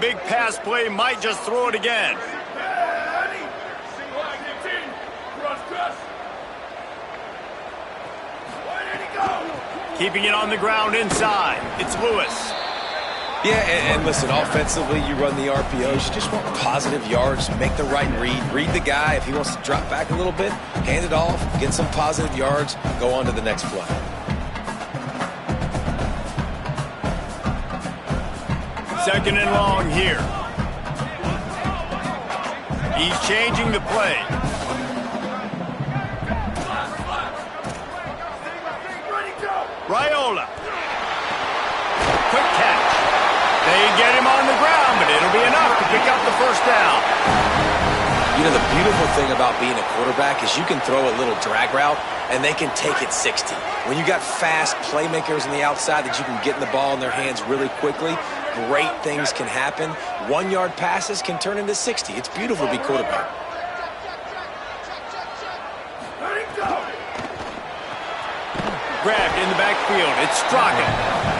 Big pass play might just throw it again. Keeping it on the ground inside. It's Lewis. Yeah, and listen, offensively, you run the RPOs. You just want positive yards, make the right read the guy. If he wants to drop back a little bit, hand it off, get some positive yards, go on to the next play. Second and long here. He's changing the play. Raiola. Quick catch. They get him on the ground, but it'll be enough to pick up the first down. You know, the beautiful thing about being a quarterback is you can throw a little drag route, and they can take it 60. When you got fast playmakers on the outside that you can get the ball in their hands really quickly, great things can happen. 1-yard passes can turn into 60. It's beautiful to be quarterback. Grabbed in the backfield. It's Straka.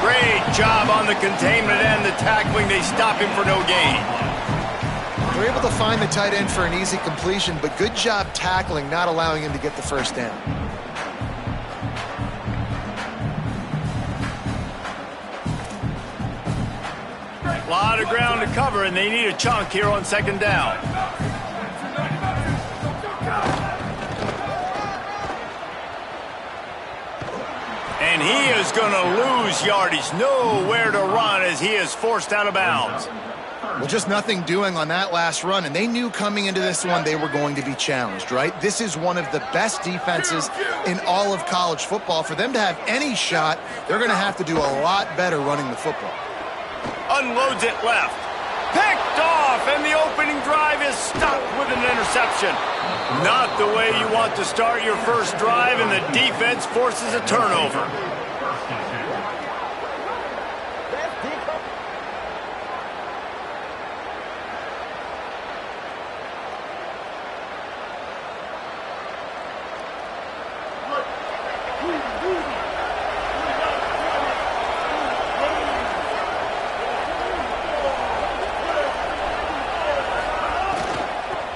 Great job on the containment and the tackling. They stop him for no gain. They're able to find the tight end for an easy completion, but good job tackling, not allowing him to get the first down. A lot of ground to cover, and they need a chunk here on second down. And he is going to lose yardage. Nowhere to run as he is forced out of bounds. Well, just nothing doing on that last run, and they knew coming into this one they were going to be challenged, right? This is one of the best defenses in all of college football. For them to have any shot, they're going to have to do a lot better running the football. Unloads it left. Picked off, and the opening drive is stopped with an interception. Not the way you want to start your first drive, and the defense forces a turnover.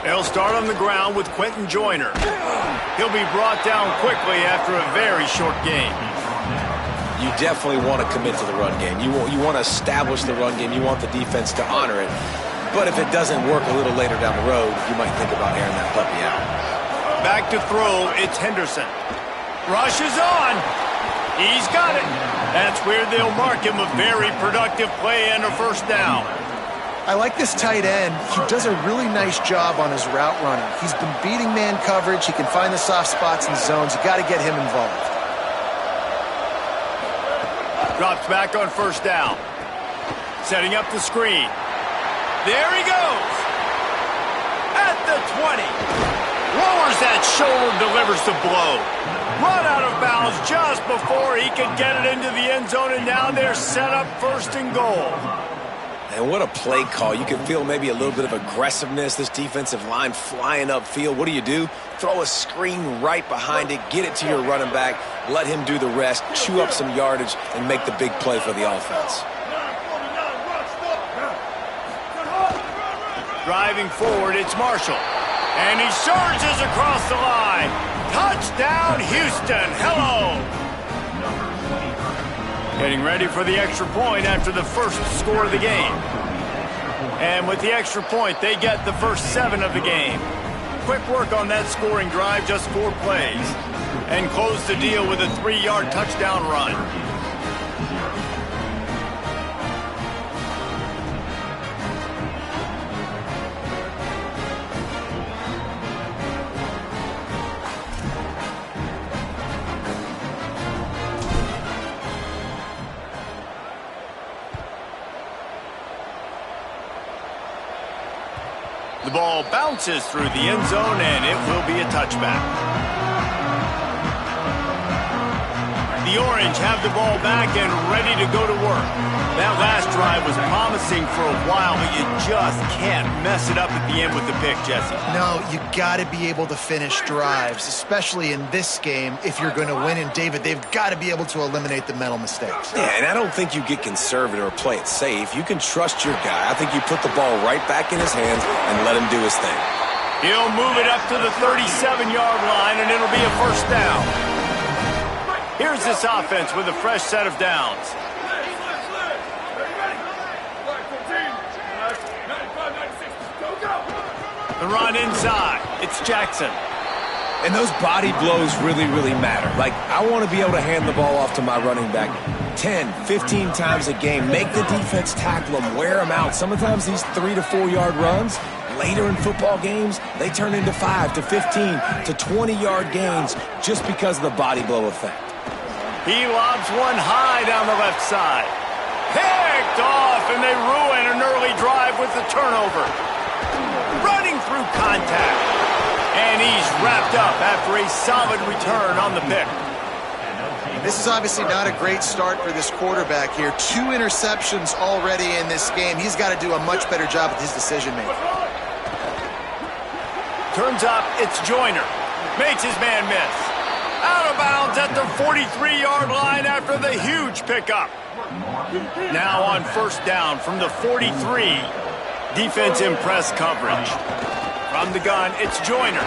They'll start on the ground with Quentin Joyner. He'll be brought down quickly after a very short game. You definitely want to commit to the run game. You want to establish the run game. You want the defense to honor it. But if it doesn't work a little later down the road, you might think about airing that puppy out. Back to throw, it's Henderson. Rush is on. He's got it. That's where they'll mark him a very productive play and a first down. I like this tight end. He does a really nice job on his route running. He's been beating man coverage. He can find the soft spots and zones. You got to get him involved. Drops back on first down. Setting up the screen. There he goes. At the 20. Lowers that shoulder, delivers the blow. Run out of bounds just before he could get it into the end zone, and now they're set up first and goal. And what a play call. You can feel maybe a little bit of aggressiveness. This defensive line flying upfield. What do? Throw a screen right behind it. Get it to your running back. Let him do the rest. Chew up some yardage and make the big play for the offense. Driving forward, it's Marshall. And he surges across the line. Touchdown, Houston. Hello. Getting ready for the extra point after the first score of the game. And with the extra point, they get the first 7 of the game. Quick work on that scoring drive, just 4 plays. And close the deal with a 3-yard touchdown run. The ball bounces through the end zone, and it will be a touchback. The Orange have the ball back and ready to go to work. That last drive was promising for a while, but you just can't mess it up at the end with the pick, Jesse. No, you got to be able to finish drives, especially in this game if you're going to win. And, David, they've got to be able to eliminate the mental mistakes. Yeah, and I don't think you get conservative or play it safe. You can trust your guy. I think you put the ball right back in his hands and let him do his thing. He'll move it up to the 37-yard line, and it'll be a first down. Here's this offense with a fresh set of downs. The run inside. It's Jackson. And those body blows really, really matter. Like, I want to be able to hand the ball off to my running back 10, 15 times a game. Make the defense tackle them, wear them out. Sometimes these 3 to 4 yard runs, later in football games, they turn into 5 to 15 to 20-yard gains just because of the body blow effect. He lobs one high down the left side. Picked off, and they ruin an early drive with the turnover. Running through contact. And he's wrapped up after a solid return on the pick. This is obviously not a great start for this quarterback here. 2 interceptions already in this game. He's got to do a much better job with his decision-making. Turns up, it's Joyner. Makes his man miss. Out of bounds at the 43-yard line after the huge pickup. Now on first down from the 43. Defense in press coverage. From the gun, it's Joyner.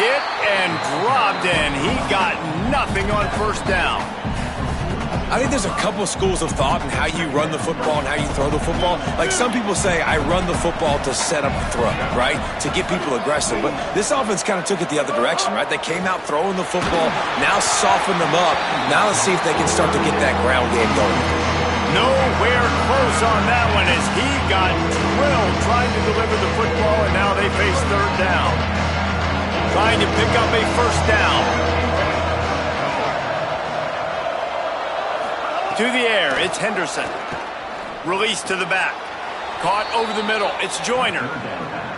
Hit and dropped, and he got nothing on first down. I think there's a couple schools of thought in how you run the football and how you throw the football. Like, some people say, I run the football to set up the throw, right? To get people aggressive. But this offense kind of took it the other direction, right? They came out throwing the football, now soften them up. Now let's see if they can start to get that ground game going. Nowhere close on that one as he got drilled trying to deliver the football, and now they face third down. Trying to pick up a first down. To the air, it's Henderson. Release to the back. Caught over the middle, it's Joyner.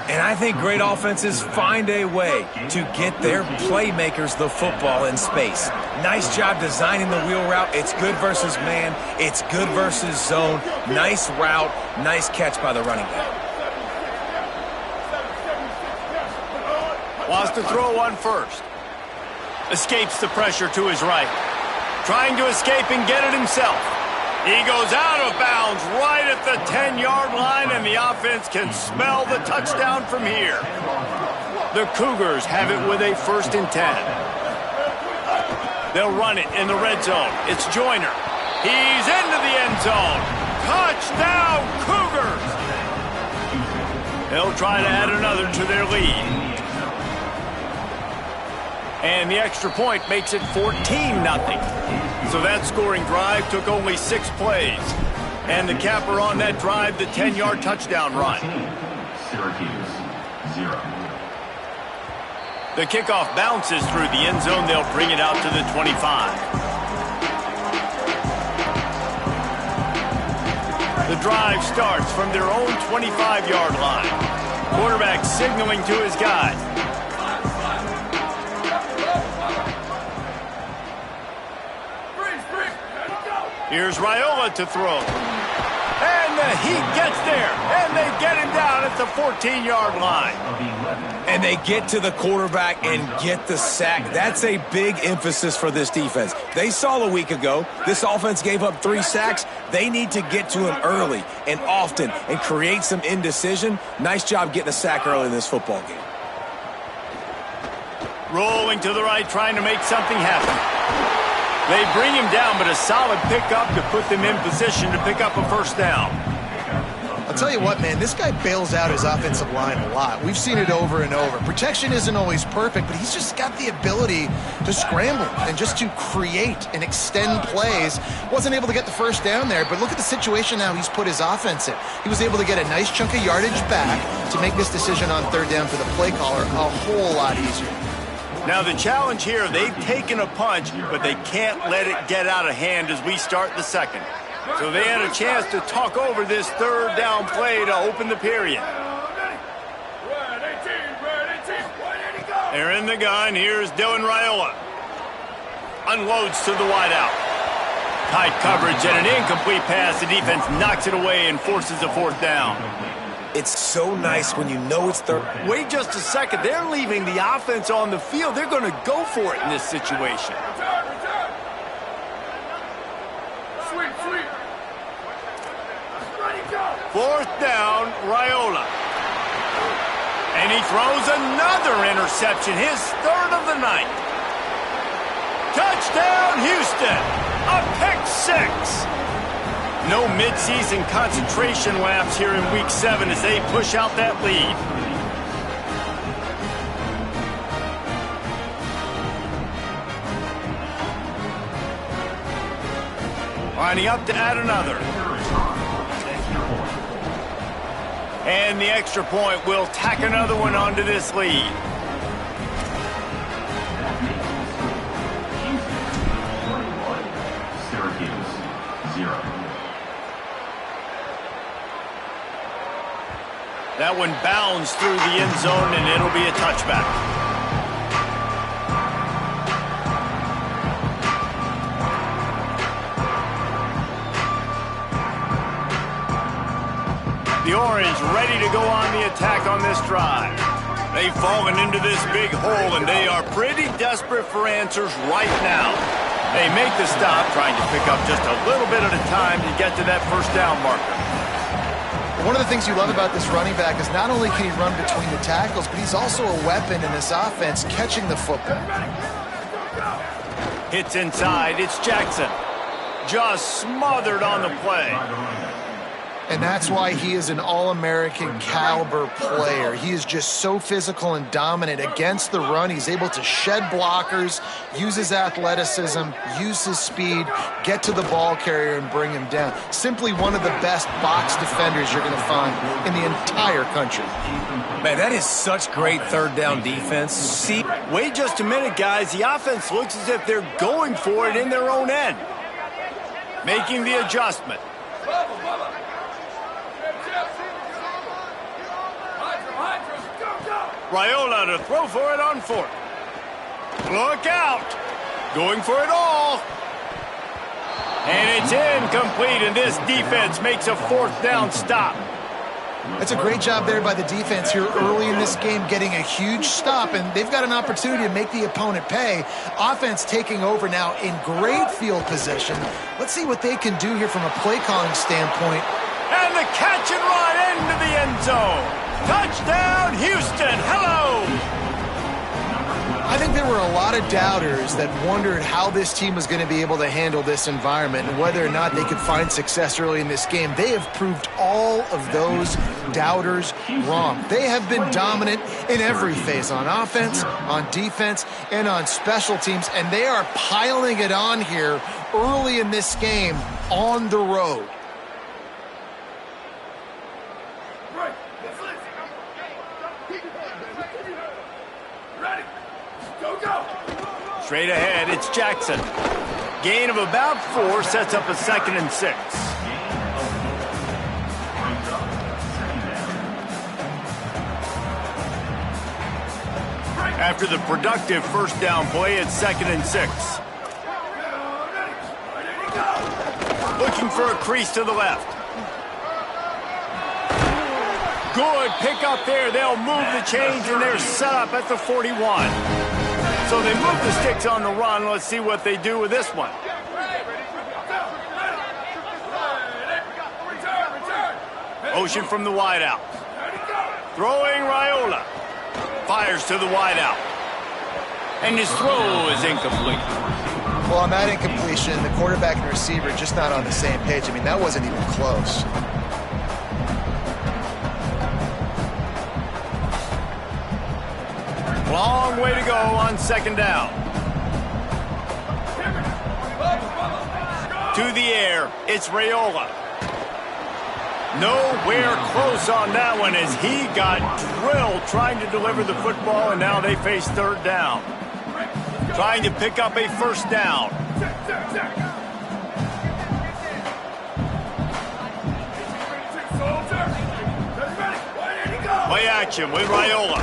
And I think great offenses find a way to get their playmakers the football in space. Nice job designing the wheel route. It's good versus man. It's good versus zone. Nice route. Nice catch by the running back. Wants to throw on first. Escapes the pressure to his right. Trying to escape and get it himself. He goes out of bounds right at the 10-yard line, and the offense can smell the touchdown from here. The Cougars have it with a 1st and 10. They'll run it in the red zone. It's Joyner. He's into the end zone. Touchdown, Cougars! They'll try to add another to their lead. And the extra point makes it 14-0. So that scoring drive took only 6 plays. And the capper on that drive, the 10-yard touchdown run. Syracuse, 0. The kickoff bounces through the end zone. They'll bring it out to the 25. The drive starts from their own 25-yard line. Quarterback signaling to his guys. Here's Raiola to throw. And the Heat gets there. And they get him down at the 14-yard line. And they get to the quarterback and get the sack. That's a big emphasis for this defense. They saw a week ago, this offense gave up 3 sacks. They need to get to him early and often and create some indecision. Nice job getting a sack early in this football game. Rolling to the right, trying to make something happen. They bring him down, but a solid pickup to put them in position to pick up a first down. I'll tell you what, man, this guy bails out his offensive line a lot. We've seen it over and over. Protection isn't always perfect, but he's just got the ability to scramble and just to create and extend plays. Wasn't able to get the first down there, but look at the situation now he's put his offense in. He was able to get a nice chunk of yardage back to make this decision on third down for the play caller a whole lot easier. Now the challenge here, they've taken a punch, but they can't let it get out of hand as we start the second. So they had a chance to talk over this third down play to open the period. They're in the gun. Here's Dylan Raiola. Unloads to the wideout. Tight coverage and an incomplete pass. The defense knocks it away and forces a fourth down. It's so nice when you know it's third. Wait just a second. They're leaving the offense on the field. They're going to go for it in this situation. Fourth down, Raiola. And he throws another interception, his third of the night. Touchdown, Houston. A pick six. No midseason concentration laps here in Week 7 as they push out that lead. Lining up to add another. And the extra point will tack another one onto this lead. Syracuse, 0. That one bounds through the end zone, and it'll be a touchback. The Orange ready to go on the attack on this drive. They've fallen into this big hole, and they are pretty desperate for answers right now. They make the stop, trying to pick up just a little bit at a time to get to that first down marker. One of the things you love about this running back is not only can he run between the tackles, but he's also a weapon in this offense catching the football. Hits inside. It's Jackson. Just smothered on the play. And that's why he is an All-American caliber player. He is just so physical and dominant against the run. He's able to shed blockers, use his athleticism, use his speed, get to the ball carrier and bring him down. Simply one of the best box defenders you're going to find in the entire country. Man, that is such great third down defense. See, wait just a minute, guys. The offense looks as if they're going for it in their own end. Making the adjustment. Raiola to throw for it on fourth. Look out. Going for it all. And it's incomplete, and this defense makes a fourth down stop. That's a great job there by the defense here early in this game, getting a huge stop, and they've got an opportunity to make the opponent pay. Offense taking over now in great field position. Let's see what they can do here from a play calling standpoint. And the catch and run into the end zone. Touchdown, Houston. Hello. I think there were a lot of doubters that wondered how this team was going to be able to handle this environment and whether or not they could find success early in this game. They have proved all of those doubters wrong. They have been dominant in every phase, on offense, on defense, and on special teams, and they are piling it on here early in this game on the road. Straight ahead, it's Jackson. Gain of about 4 sets up a 2nd and 6. After the productive first down play, it's 2nd and 6. Looking for a crease to the left. Good pick up there. They'll move the chains, and they're set up at the 41. So they move the sticks on the run. Let's see what they do with this one. Motion from the wideout. Throwing Raiola. Fires to the wideout. And his throw is incomplete. Well, on that incompletion, the quarterback and receiver just not on the same page. I mean, that wasn't even close. Long way to go on 2nd down. To the air, it's Raiola. Nowhere close on that one as he got drilled trying to deliver the football, and now they face 3rd down. Trying to pick up a first down. Play action with Raiola.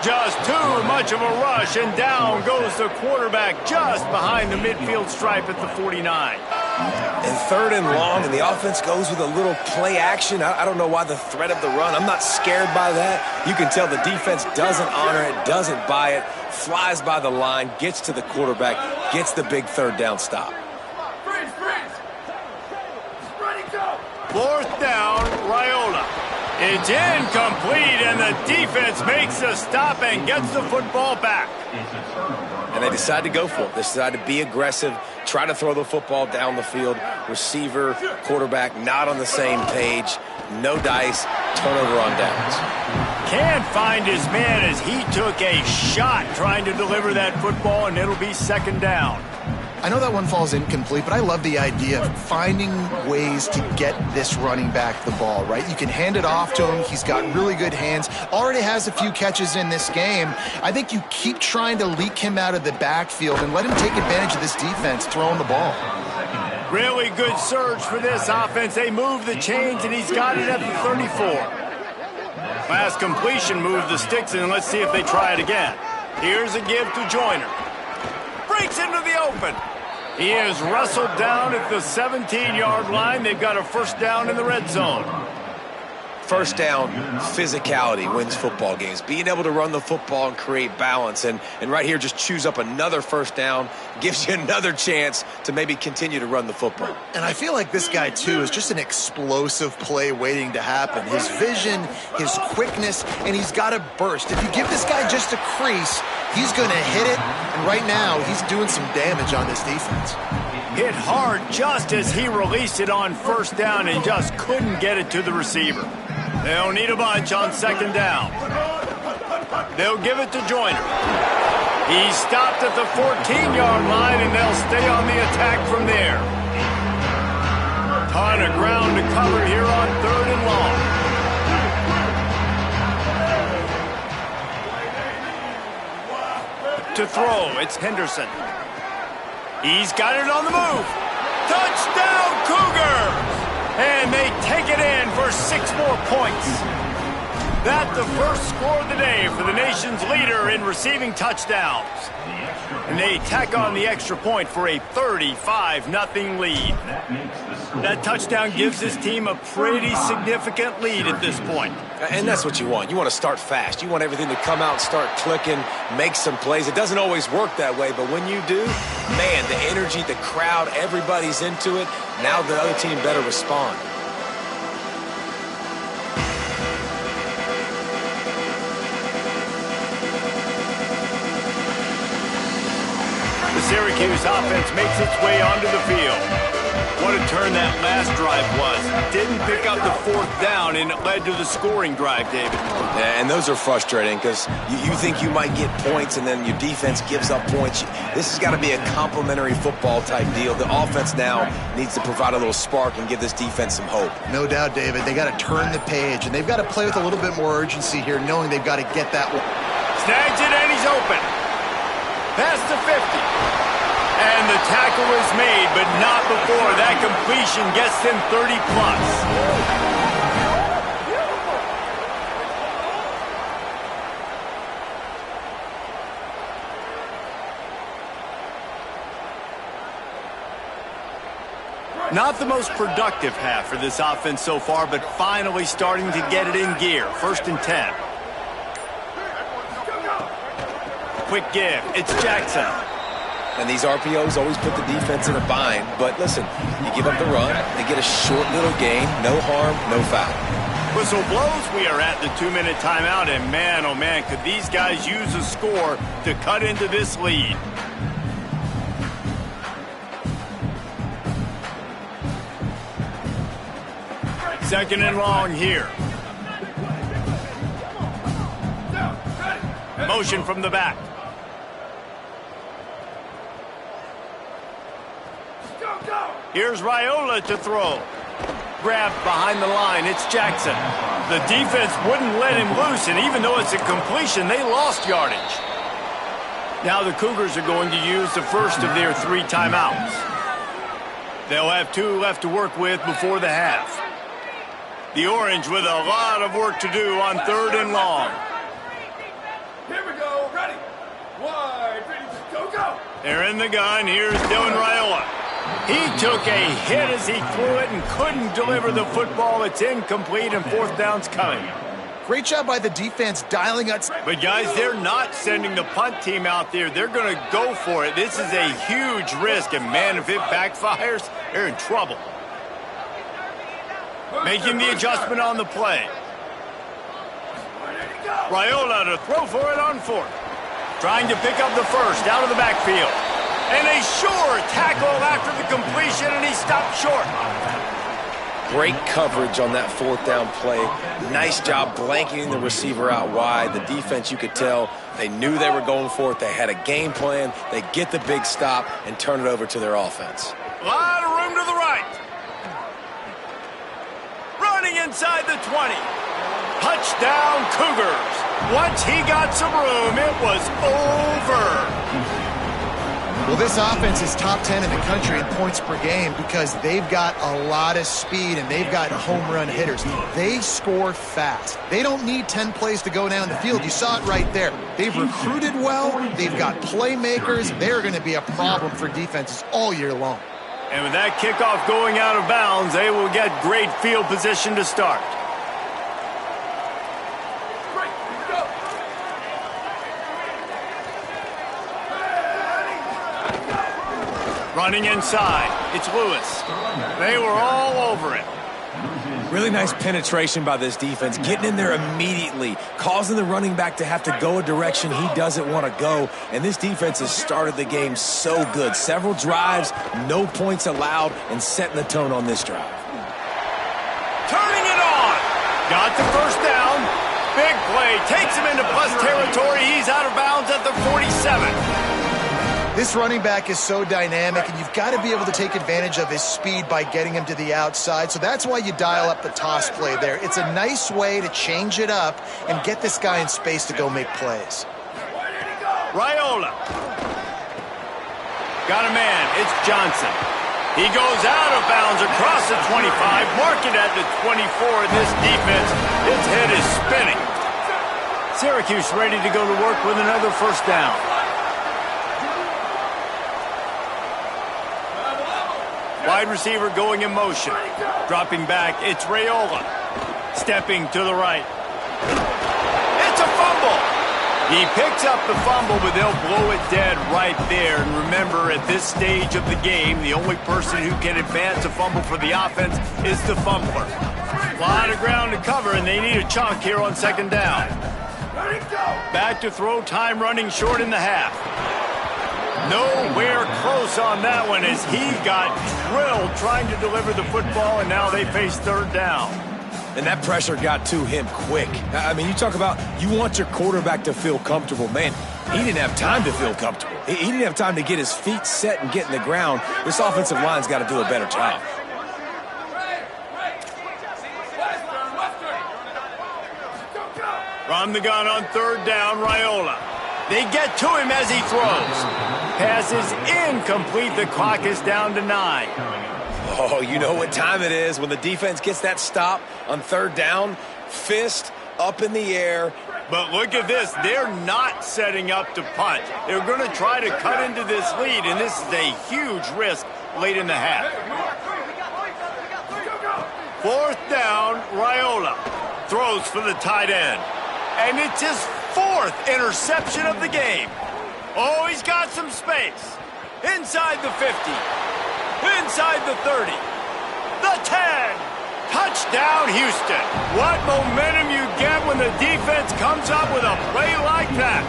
just too much of a rush, and down goes the quarterback just behind the midfield stripe at the 49. And 3rd and long, and the offense goes with a little play action. I don't know why the threat of the run. I'm not scared by that. You can tell the defense doesn't honor it, doesn't buy it, flies by the line, gets to the quarterback, gets the big 3rd down stop. 4th down, Raiola. It's incomplete, and the defense makes a stop and gets the football back. And they decide to go for it. They decide to be aggressive, try to throw the football down the field. Receiver, quarterback, not on the same page. No dice, turnover on downs. Can't find his man as he took a shot trying to deliver that football, and it'll be 2nd down. I know that one falls incomplete, but I love the idea of finding ways to get this running back the ball, right? You can hand it off to him. He's got really good hands. Already has a few catches in this game. I think you keep trying to leak him out of the backfield and let him take advantage of this defense throwing the ball. Really good surge for this offense. They move the chains, and he's got it at the 34. Last completion moved the sticks, and let's see if they try it again. Here's a give to Joyner. Breaks into the open. He is wrestled down at the 17-yard line. They've got a 1st down in the red zone. 1st down, physicality wins football games. Being able to run the football and create balance. And right here, just choose up another 1st down, gives you another chance to maybe continue to run the football. And I feel like this guy, too, is just an explosive play waiting to happen. His vision, his quickness, and he's got a burst. If you give this guy just a crease, he's going to hit it. And right now, he's doing some damage on this defense. Hit hard just as he released it on 1st down and just couldn't get it to the receiver. They'll need a bunch on 2nd down. They'll give it to Joyner. He stopped at the 14-yard line, and they'll stay on the attack from there. Ton of ground to cover here on 3rd and long. To throw, it's Henderson. He's got it on the move. Touchdown, Cougars! And they take it in for 6 more points. That's the first score of the day for the nation's leader in receiving touchdowns. And they tack on the extra point for a 35-0 lead. That touchdown gives this team a pretty significant lead at this point. And that's what you want. You want to start fast. You want everything to come out and start clicking, make some plays. It doesn't always work that way, but when you do, man, the energy, the crowd, everybody's into it. Now the other team better respond. The Syracuse offense makes its way onto the field. What a turn that last drive was. Didn't pick up the 4th down, and it led to the scoring drive, David. Yeah, and those are frustrating because you think you might get points, and then your defense gives up points. This has got to be a complimentary football type deal. The offense now needs to provide a little spark and give this defense some hope. No doubt, David. They got to turn the page, and they've got to play with a little bit more urgency here, knowing they've got to get that one. Snags it, and he's open. Past the 50. And the tackle is made, but not before that completion gets them 30-plus. Not the most productive half for this offense so far, but finally starting to get it in gear. 1st and 10. Quick give. It's Jackson. And these RPOs always put the defense in a bind. But listen, you give up the run, they get a short little gain, no harm, no foul. Whistle blows, we are at the 2-minute timeout, and man, oh man, could these guys use a score to cut into this lead. Second and long here. Motion from the back. Here's Raiola to throw. Grabbed behind the line. It's Jackson. The defense wouldn't let him loose, and even though it's a completion, they lost yardage. Now the Cougars are going to use the first of their 3 timeouts. They'll have 2 left to work with before the half. The Orange with a lot of work to do on 3rd and long. They're in the gun. Here's Dylan Raiola. He took a hit as he threw it and couldn't deliver the football. It's incomplete, and fourth down's coming. Great job by the defense dialing up. But, guys, they're not sending the punt team out there. They're going to go for it. This is a huge risk, and, man, if it backfires, they're in trouble. Making the adjustment on the play. Raiola to throw for it on fourth. Trying to pick up the first out of the backfield. And a sure tackle after the completion, and he stopped short. Great coverage on that fourth down play. Nice job blanketing the receiver out wide. The defense, you could tell, they knew they were going for it. They had a game plan. They get the big stop and turn it over to their offense. A lot of room to the right. Running inside the 20. Touchdown, Cougars. Once he got some room, it was over. Well, this offense is top 10 in the country in points per game because they've got a lot of speed and they've got home run hitters. They score fast. They don't need 10 plays to go down the field. You saw it right there. They've recruited well. They've got playmakers. They're going to be a problem for defenses all year long. And with that kickoff going out of bounds, they will get great field position to start. Running inside, it's Lewis. They were all over it. Really nice penetration by this defense, getting in there immediately, causing the running back to have to go a direction he doesn't want to go. And this defense has started the game so good. Several drives, no points allowed, and setting the tone on this drive. Turning it on. Got the first down. Big play. Takes him into plus territory. He's out of bounds at the 47. This running back is so dynamic, and you've got to be able to take advantage of his speed by getting him to the outside. So that's why you dial up the toss play there. It's a nice way to change it up and get this guy in space to go make plays. Raiola. Got a man. It's Johnson. He goes out of bounds across the 25, mark it at the 24. This defense, its head is spinning. Syracuse ready to go to work with another first down. Wide receiver going in motion. Dropping back, it's Raiola. Stepping to the right. It's a fumble. He picks up the fumble, but they'll blow it dead right there. And remember, at this stage of the game, the only person who can advance a fumble for the offense is the fumbler. A lot of ground to cover, and they need a chunk here on second down. Back to throw, time running short in the half. Nowhere close on that one as he got drilled trying to deliver the football, and now they face third down. And that pressure got to him quick. I mean, you talk about you want your quarterback to feel comfortable. Man, he didn't have time to feel comfortable. He didn't have time to get his feet set and get in the ground. This offensive line's got to do a better job. From the gun on third down, Raiola. They get to him as he throws. Pass is incomplete. The clock is down to 9. Oh, you know what time it is when the defense gets that stop on third down. Fist up in the air. But look at this. They're not setting up to punt. They're going to try to cut into this lead, and this is a huge risk late in the half. Fourth down, Raiola throws for the tight end. And it's his fourth interception of the game. Oh, he's got some space. Inside the 50. Inside the 30. The 10. Touchdown, Houston. What momentum you get when the defense comes up with a play like that.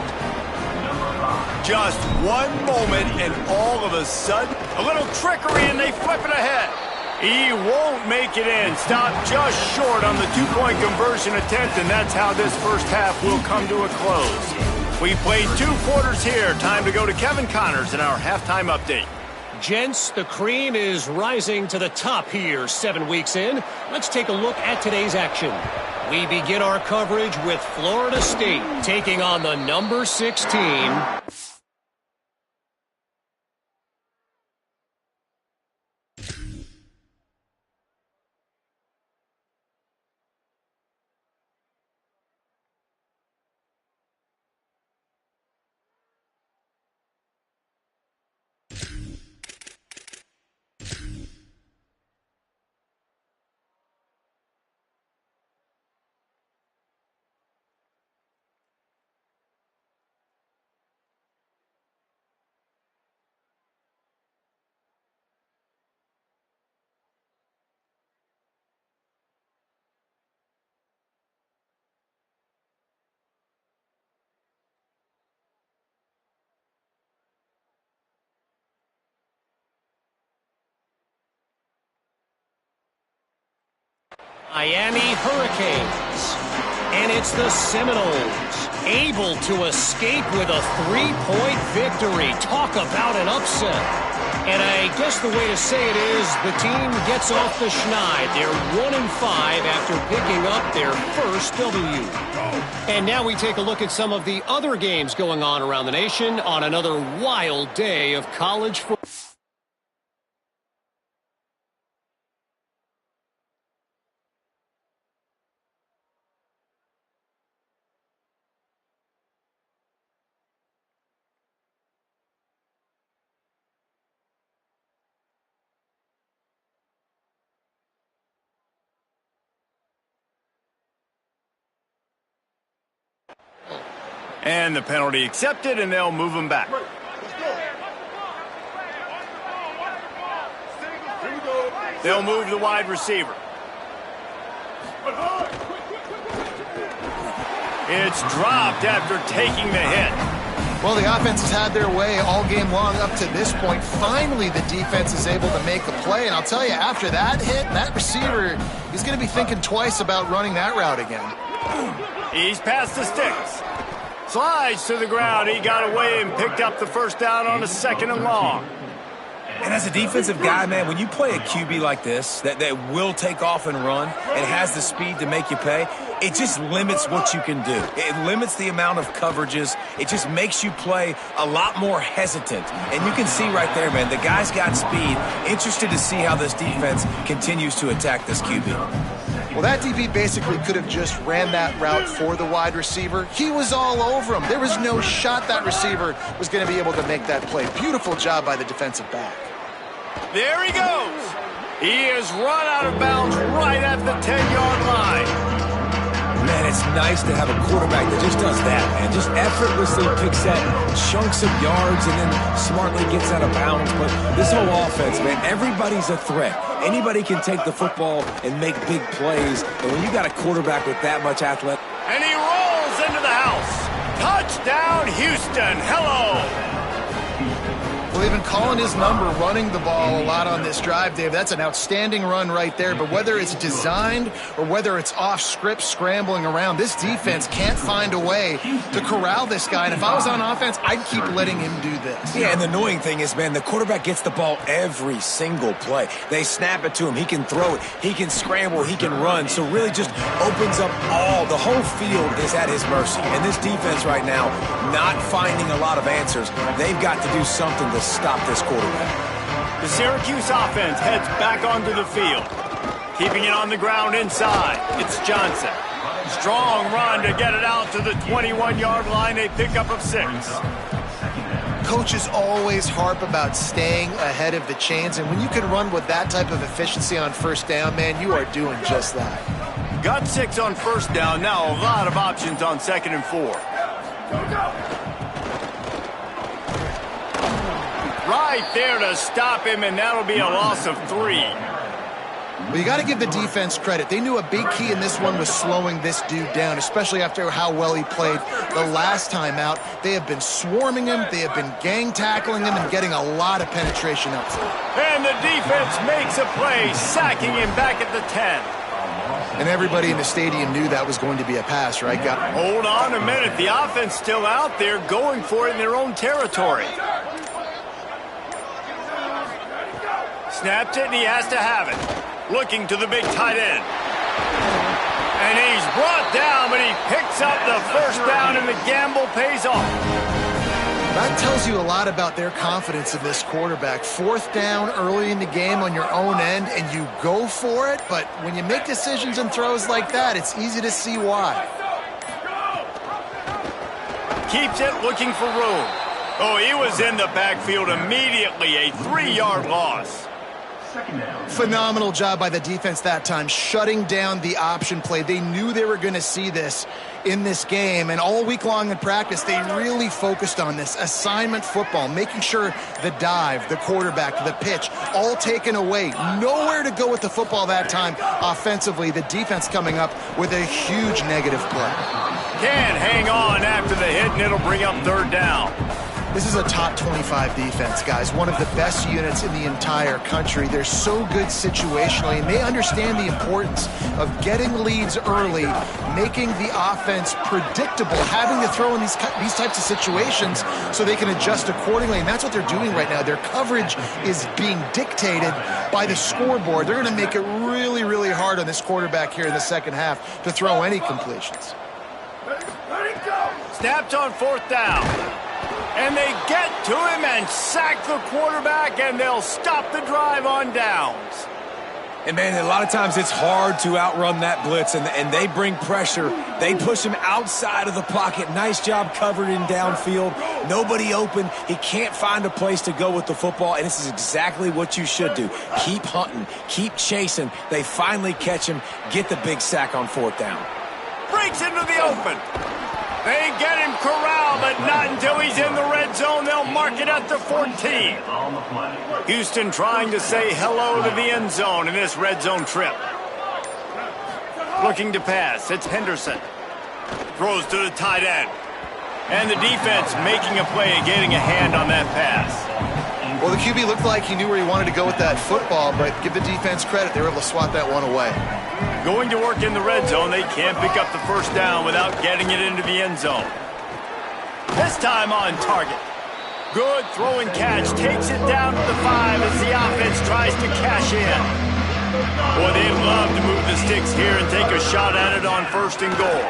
Just one moment, and all of a sudden, a little trickery, and they flip it ahead. He won't make it in. Stopped just short on the two-point conversion attempt, and that's how this first half will come to a close. We played 2 quarters here. Time to go to Kevin Connors in our halftime update. Gents, the cream is rising to the top here 7 weeks in. Let's take a look at today's action. We begin our coverage with Florida State taking on the number 16. Miami Hurricanes. And it's the Seminoles, able to escape with a 3-point victory. Talk about an upset. And I guess the way to say it is the team gets off the schneid. They're 1-5 after picking up their first W. And now we take a look at some of the other games going on around the nation on another wild day of college football. And the penalty accepted, and they'll move him back. They'll move the wide receiver. It's dropped after taking the hit. Well, the offense has had their way all game long up to this point. Finally, the defense is able to make a play. And I'll tell you, after that hit, that receiver, he's going to be thinking twice about running that route again. He's past the sticks. Slides to the ground. He got away and picked up the first down on a 2nd and long. And as a defensive guy, man, when you play a QB like this that will take off and run and has the speed to make you pay, it just limits what you can do. It limits the amount of coverages. It just makes you play a lot more hesitant. And you can see right there, man, the guy's got speed. Interested to see how this defense continues to attack this QB. Well, that DB basically could have just ran that route for the wide receiver. He was all over him. There was no shot that receiver was going to be able to make that play. Beautiful job by the defensive back. There he goes. He is run out of bounds right at the 10-yard line. Man, it's nice to have a quarterback that just does that, man. Just effortlessly picks up chunks of yards and then smartly gets out of bounds. But this whole offense, man, everybody's a threat. Anybody can take the football and make big plays. And when you got a quarterback with that much athletic... And he rolls into the house. Touchdown, Houston. Hello. Well, they've been calling his number, running the ball a lot on this drive, Dave. That's an outstanding run right there. But whether it's designed or whether it's off script scrambling around, this defense can't find a way to corral this guy. And if I was on offense, I'd keep letting him do this. Yeah, and the annoying thing is, man, the quarterback gets the ball every single play. They snap it to him. He can throw it. He can scramble. He can run. So really just opens up the whole field is at his mercy. And this defense right now, not finding a lot of answers. They've got to do something to stop this quarterback. The Syracuse offense heads back onto the field. Keeping it on the ground inside. It's Johnson. Strong run to get it out to the 21-yard line. A pickup of 6. Coaches always harp about staying ahead of the chains, and when you can run with that type of efficiency on first down, man, you are doing just that. Got 6 on first down. Now a lot of options on 2nd and 4. Go. Right there to stop him, and that'll be a loss of 3. Well, you got to give the defense credit. They knew a big key in this one was slowing this dude down, especially after how well he played the last time out. They have been swarming him. They have been gang tackling him and getting a lot of penetration up front. And the defense makes a play, sacking him back at the 10. And everybody in the stadium knew that was going to be a pass, right? Hold on a minute. The offense still out there going for it in their own territory. Snapped it, and he has to have it. Looking to the big tight end. And he's brought down, but he picks up the first down, and the gamble pays off. That tells you a lot about their confidence in this quarterback. 4th down early in the game on your own end, and you go for it. But when you make decisions and throws like that, it's easy to see why. Keeps it, looking for room. Oh, he was in the backfield immediately. A 3-yard loss. Phenomenal job by the defense that time, shutting down the option play. They knew they were going to see this in this game, and all week long in practice, they really focused on this assignment football, making sure the dive, the quarterback, the pitch, all taken away. Nowhere to go with the football that time offensively. The defense coming up with a huge negative play. Can't hang on after the hit, and it'll bring up 3rd down. This is a top 25 defense, guys. One of the best units in the entire country. They're so good situationally, and they understand the importance of getting leads early, making the offense predictable, having to throw in these types of situations so they can adjust accordingly, and that's what they're doing right now. Their coverage is being dictated by the scoreboard. They're going to make it really, really hard on this quarterback here in the second half to throw any completions. Snapped on 4th down. And they get to him and sack the quarterback, and they'll stop the drive on downs. And, man, a lot of times it's hard to outrun that blitz, and they bring pressure. They push him outside of the pocket. Nice job covered in downfield. Nobody open. He can't find a place to go with the football, and this is exactly what you should do. Keep hunting. Keep chasing. They finally catch him, get the big sack on 4th down. Breaks into the open. They get him corralled, but not until he's in the red zone. They'll mark it at the 14. Houston trying to say hello to the end zone in this red zone trip. Looking to pass. It's Henderson. Throws to the tight end. And the defense making a play and getting a hand on that pass. Well, the QB looked like he knew where he wanted to go with that football, but give the defense credit. They were able to swat that one away. Going to work in the red zone, they can't pick up the first down without getting it into the end zone. This time on target. Good throw and catch. Takes it down to the 5 as the offense tries to cash in. Boy, they'd love to move the sticks here and take a shot at it on 1st and goal.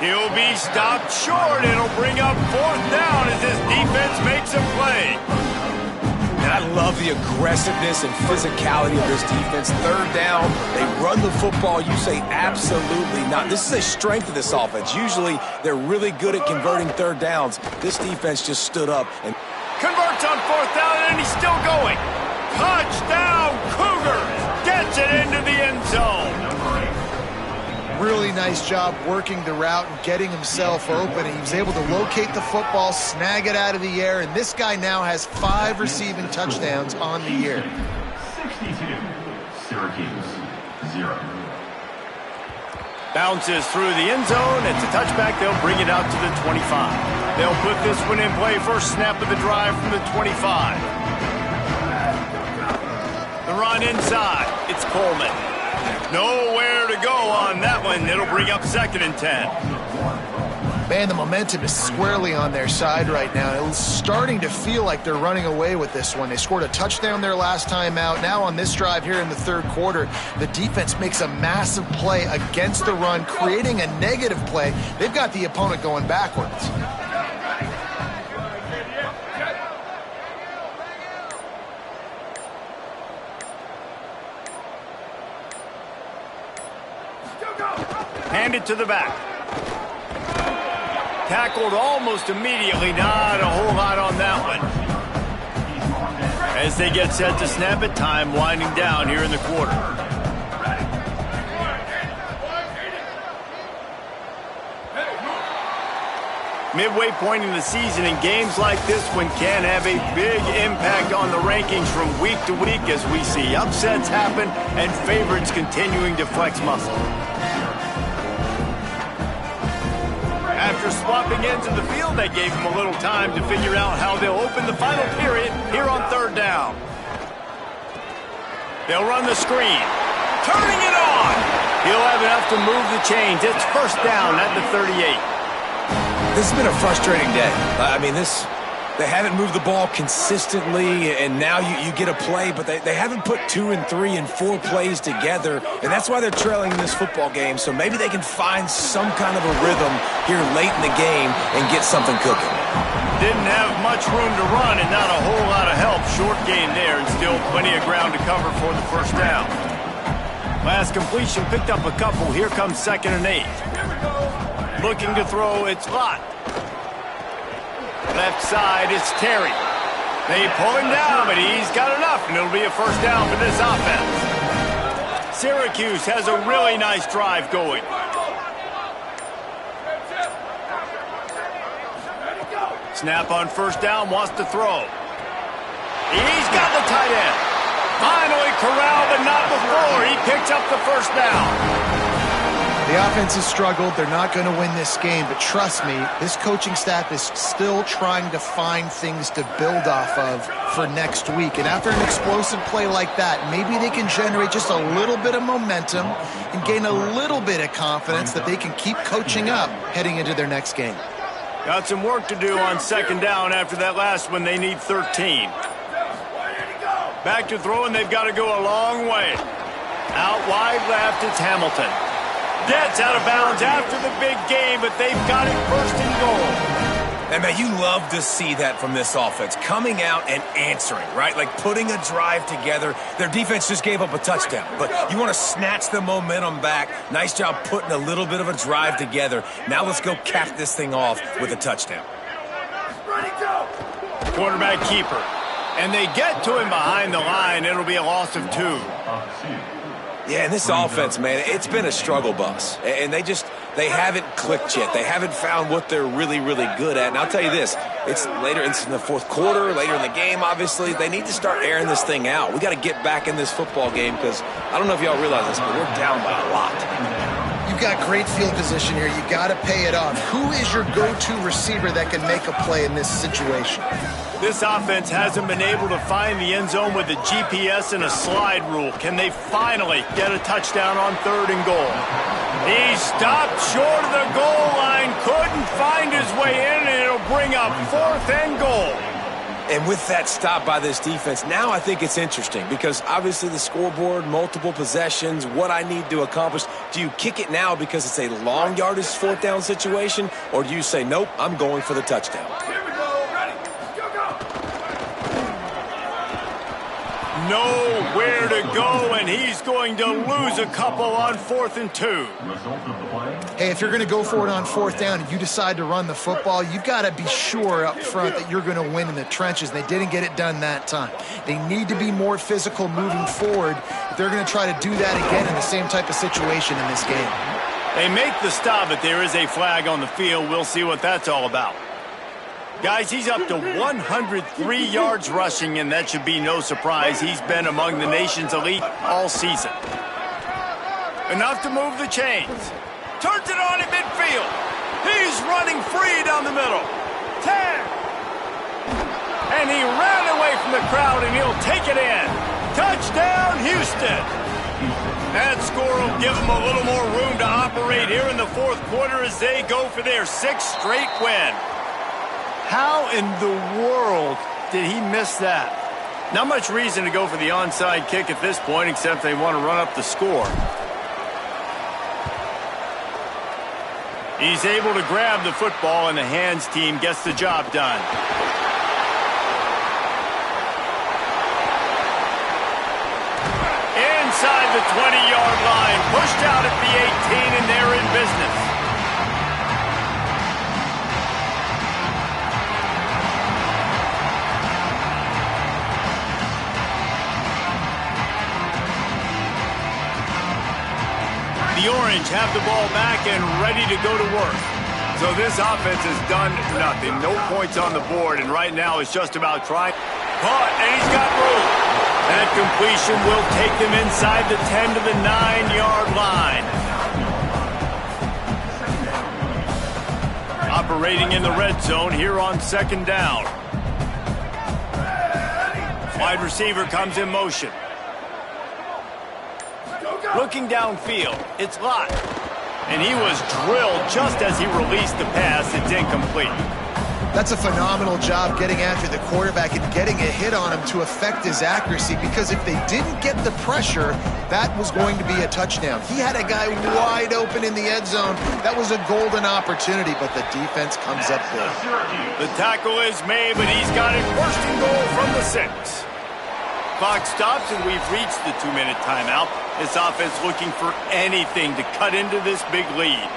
He'll be stopped short. It'll bring up 4th down as this defense makes a play. And I love the aggressiveness and physicality of this defense. 3rd down, they run the football. You say absolutely not. This is a strength of this offense. Usually they're really good at converting 3rd downs. This defense just stood up and converts on 4th down, and he's still going. Touchdown, Cougars! Gets it into the end zone. Really nice job working the route and getting himself open. He was able to locate the football, snag it out of the air, and this guy now has 5 receiving touchdowns on the year. 62, Syracuse, 0. Bounces through the end zone. It's a touchback. They'll bring it out to the 25. They'll put this one in play. First snap of the drive from the 25. The run inside. It's Coleman. Nowhere to go on that one. It'll bring up 2nd and 10. Man, the momentum is squarely on their side right now. It's starting to feel like they're running away with this one. They scored a touchdown their last time out. Now on this drive here in the 3rd quarter, the defense makes a massive play against the run, creating a negative play. They've got the opponent going backwards. Hand it to the back. Tackled almost immediately. Not a whole lot on that one. As they get set to snap it, time winding down here in the quarter. Midway point in the season, and games like this one can have a big impact on the rankings from week to week as we see upsets happen and favorites continuing to flex muscle. After swapping ends of the field, they gave him a little time to figure out how they'll open the final period here on 3rd down. They'll run the screen. Turning it on! He'll have enough to move the chains. It's 1st down at the 38. this has been a frustrating day. I mean, they haven't moved the ball consistently, and now you get a play, but they haven't put 2 and 3 and 4 plays together, and that's why they're trailing in this football game. So maybe they can find some kind of a rhythm here late in the game and get something cooking. Didn't have much room to run and not a whole lot of help. Short gain there and still plenty of ground to cover for the first down. Last completion picked up a couple. Here comes 2nd and 8. Looking to throw, it's Lott. Left side, it's Terry. They pull him down, but he's got enough, and it'll be a first down for this offense. Syracuse has a really nice drive going. Snap on first down, wants to throw. He's got the tight end. Finally corralled, but not before. He picks up the first down. The offense has struggled. They're not going to win this game, but trust me, this coaching staff is still trying to find things to build off of for next week. And after an explosive play like that, maybe they can generate just a little bit of momentum and gain a little bit of confidence that they can keep coaching up heading into their next game. Got some work to do on second down after that last one. They need 13. Back to throwing, they've got to go a long way. Out wide left, it's Hamilton. Gets out of bounds after the big game, but they've got it first and goal. And man, you love to see that from this offense, coming out and answering, right? Like putting a drive together. Their defense just gave up a touchdown, but you want to snatch the momentum back. Nice job putting a little bit of a drive together. Now let's go cap this thing off with a touchdown. Quarterback keeper. And they get to him behind the line. It'll be a loss of 2. Yeah, and this offense, man, it's been a struggle bus. And they haven't clicked yet. They haven't found what they're really, really good at. And I'll tell you this, it's in the fourth quarter, later in the game, obviously. They need to start airing this thing out. We got to get back in this football game because I don't know if y'all realize this, but we're down by a lot. You've got great field position here. You got to pay it off. Who is your go-to receiver that can make a play in this situation? This offense hasn't been able to find the end zone with a GPS and a slide rule. Can they finally get a touchdown on 3rd and goal? He stopped short of the goal line, couldn't find his way in, and it'll bring up 4th and goal. And with that stop by this defense, now I think it's interesting because obviously the scoreboard, multiple possessions, what I need to accomplish. Do you kick it now because it's a long yardage 4th down situation, or do you say, nope, I'm going for the touchdown? Nowhere to go, and he's going to lose a couple on 4th and 2. Hey, if you're going to go for it on 4th down and you decide to run the football, you've got to be sure up front that you're going to win in the trenches. They didn't get it done that time. They need to be more physical moving forward if they're going to try to do that again in the same type of situation in this game. They make the stop, but there is a flag on the field. We'll see what that's all about. Guys, he's up to 103 yards rushing, and that should be no surprise. He's been among the nation's elite all season. Enough to move the chains. Turns it on at midfield. He's running free down the middle. 10. And he ran away from the crowd, and he'll take it in. Touchdown, Houston. That score will give them a little more room to operate here in the 4th quarter as they go for their 6th straight win. How in the world did he miss that? Not much reason to go for the onside kick at this point, except they want to run up the score. He's able to grab the football, and the hands team gets the job done. Inside the 20-yard line, pushed out at the 18, and they're in business. The Orange have the ball back and ready to go to work. So this offense has done nothing. No points on the board, and right now it's just about trying. Caught, and he's got room. That completion will take them inside the 10 to the 9-yard line. Operating in the red zone here on 2nd down. Wide receiver comes in motion. Looking downfield, it's Lott. And he was drilled just as he released the pass. It's incomplete. That's a phenomenal job getting after the quarterback and getting a hit on him to affect his accuracy, because if they didn't get the pressure, that was going to be a touchdown. He had a guy wide open in the end zone. That was a golden opportunity, but the defense comes up big. The tackle is made, but he's got it 1st and goal from the 6. Clock stops, and we've reached the 2-minute timeout. This offense looking for anything to cut into this big lead.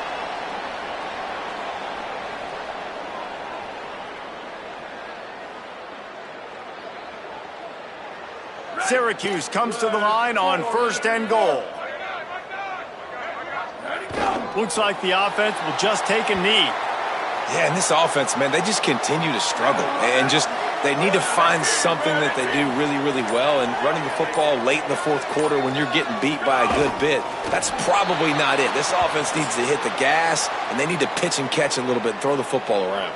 Syracuse comes to the line on 1st and goal. Looks like the offense will just take a knee. Yeah, and this offense, man, they just continue to struggle. And They need to find something that they do really, really well, and running the football late in the fourth quarter when you're getting beat by a good bit, that's probably not it. This offense needs to hit the gas, and they need to pitch and catch a little bit and throw the football around.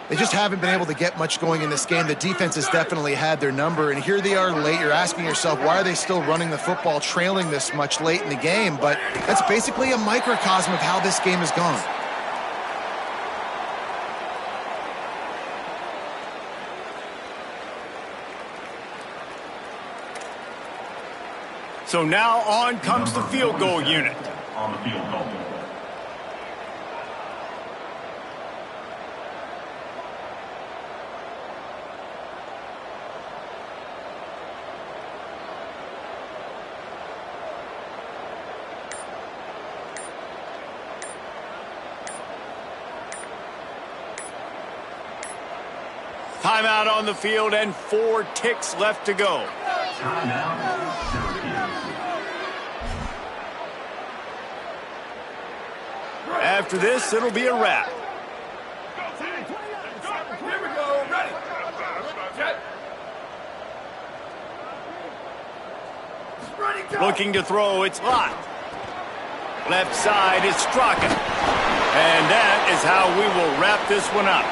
They just haven't been able to get much going in this game. The defense has definitely had their number, and here they are late. You're asking yourself, why are they still running the football, trailing this much late in the game? But that's basically a microcosm of how this game has gone. So now on comes the field goal unit. On the field goal. Timeout on the field and 4 ticks left to go. Timeout, Syracuse. After this, it'll be a wrap. Here we go. Ready. Ready, go. Looking to throw, it's locked. Left side is Straka. And that is how we will wrap this one up.